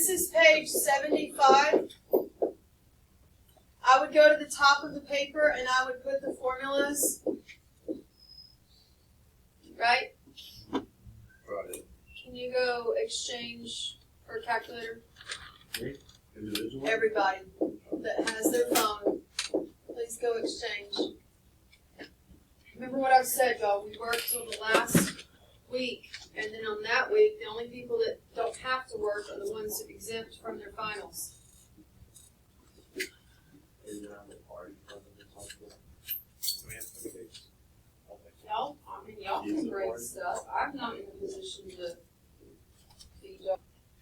this is page 75, I would go to the top of the paper and I would put the formulas, right? Right. Can you go exchange for calculator? Individual? Everybody that has their phone, please go exchange. Remember what I said, y'all. We worked till the last week, and then on that week, the only people that don't have to work are the ones that exempt from their finals. Y'all, I mean, y'all can grade stuff. I'm not in a position to feed y'all.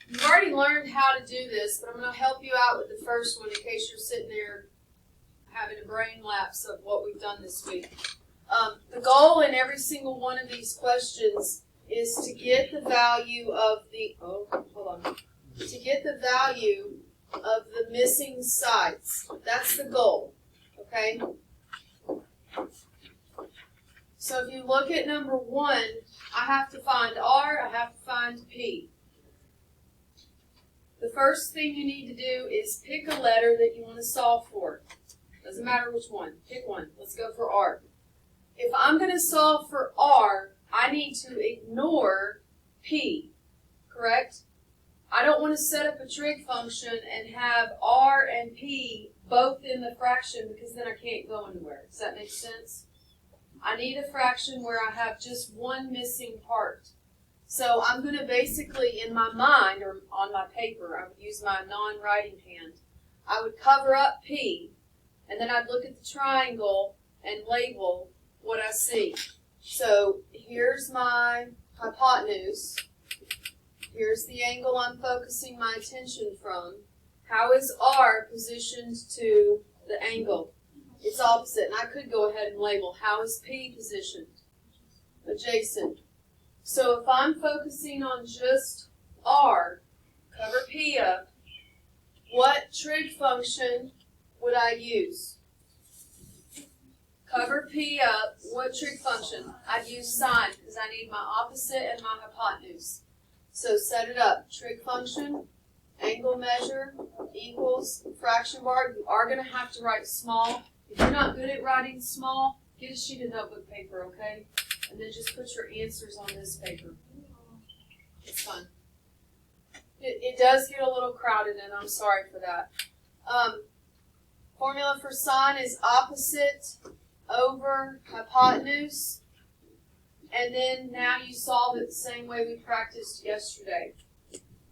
You've already learned how to do this, but I'm going to help you out with the first one in case you're sitting there having a brain lapse of what we've done this week. The goal in every single one of these questions is to get the value of the, to get the value of the missing sides. That's the goal, okay? So if you look at number 1, I have to find R, I have to find P. The first thing you need to do is pick a letter that you want to solve for. Doesn't matter which one. Pick one. Let's go for R. If I'm going to solve for R, I need to ignore P, correct? I don't want to set up a trig function and have R and P both in the fraction because then I can't go anywhere. Does that make sense? I need a fraction where I have just one missing part. So I'm going to basically, in my mind, or on my paper, I would use my non-writing hand, I would cover up P, and then I'd look at the triangle and label what I see. So here's my hypotenuse. Here's the angle I'm focusing my attention from. How is R positioned to the angle? It's opposite, and I could go ahead and label how is P positioned? Adjacent. So if I'm focusing on just R, cover P up, what trig function would I use? Cover P up, what trig function? I'd use sine because I need my opposite and my hypotenuse. So set it up. Trig function, angle measure, equals, fraction bar. You are going to have to write small. If you're not good at writing small, get a sheet of notebook paper, okay? And then just put your answers on this paper. It's fun. It does get a little crowded, and I'm sorry for that. Formula for sine is opposite over hypotenuse. And then now you solve it the same way we practiced yesterday.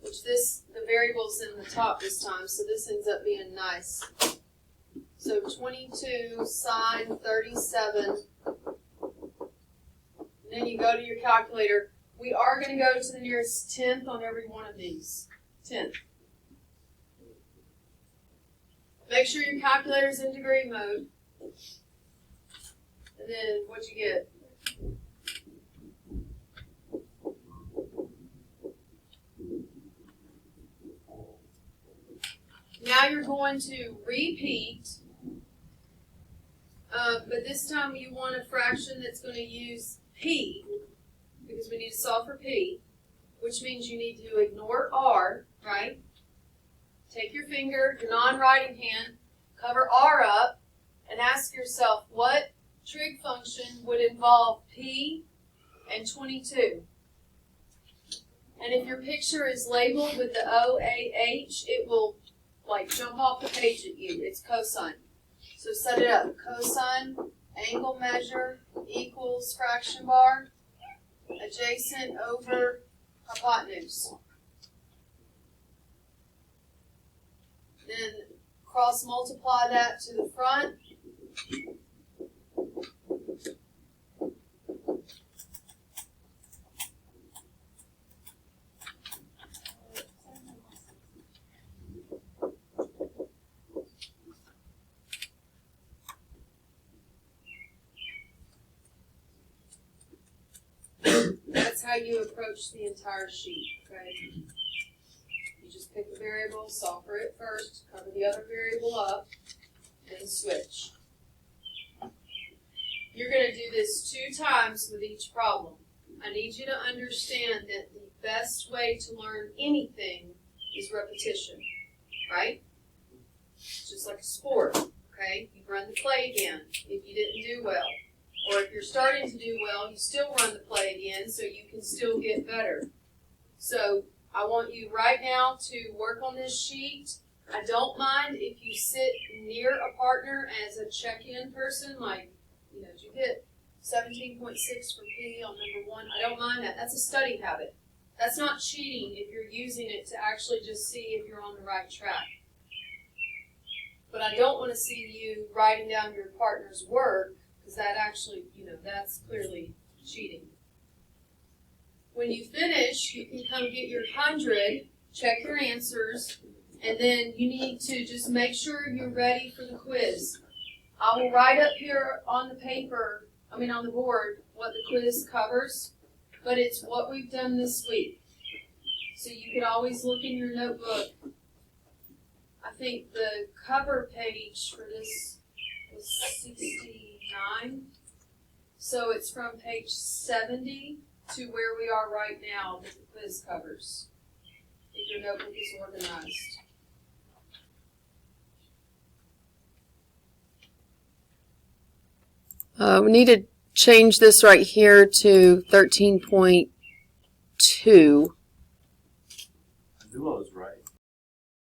Which the variable's in the top this time, so this ends up being nice. So 22 sine 37. And then you go to your calculator. We are going to go to the nearest tenth on every one of these. Tenth. Make sure your calculator's in degree mode. And then what'd you get? Now you're going to repeat, but this time you want a fraction that's going to use P, because we need to solve for P, which means you need to ignore R, right? Take your finger, your non-writing hand, cover R up, and ask yourself, what trig function would involve P and 22? And if your picture is labeled with the OAH, it will jump off the page at you. It's cosine. So set it up. Cosine, angle measure, equals fraction bar, adjacent over hypotenuse. Then cross multiply that to the front. That's how you approach the entire sheet, okay? You just pick a variable, solve for it first, cover the other variable up, then switch. You're going to do this 2 times with each problem. I need you to understand that the best way to learn anything is repetition, right? It's just like a sport, okay? You run the play again if you didn't do well. Or if you're starting to do well, you still run the play again so you can still get better. So I want you right now to work on this sheet. I don't mind if you sit near a partner as a check-in person, like, did you get 17.6 for P on number 1? I don't mind that. That's a study habit. That's not cheating if you're using it to actually just see if you're on the right track. But I don't want to see you writing down your partner's work, because that actually, that's clearly cheating. When you finish, you can come get your 100, check your answers, and then you need to just make sure you're ready for the quiz. I will write up here on the on the board, what the quiz covers, but it's what we've done this week. So you can always look in your notebook. I think the cover page for this was 69. So it's from page 70 to where we are right now that the quiz covers, if your notebook is organized. We need to change this right here to 13.2. I knew I was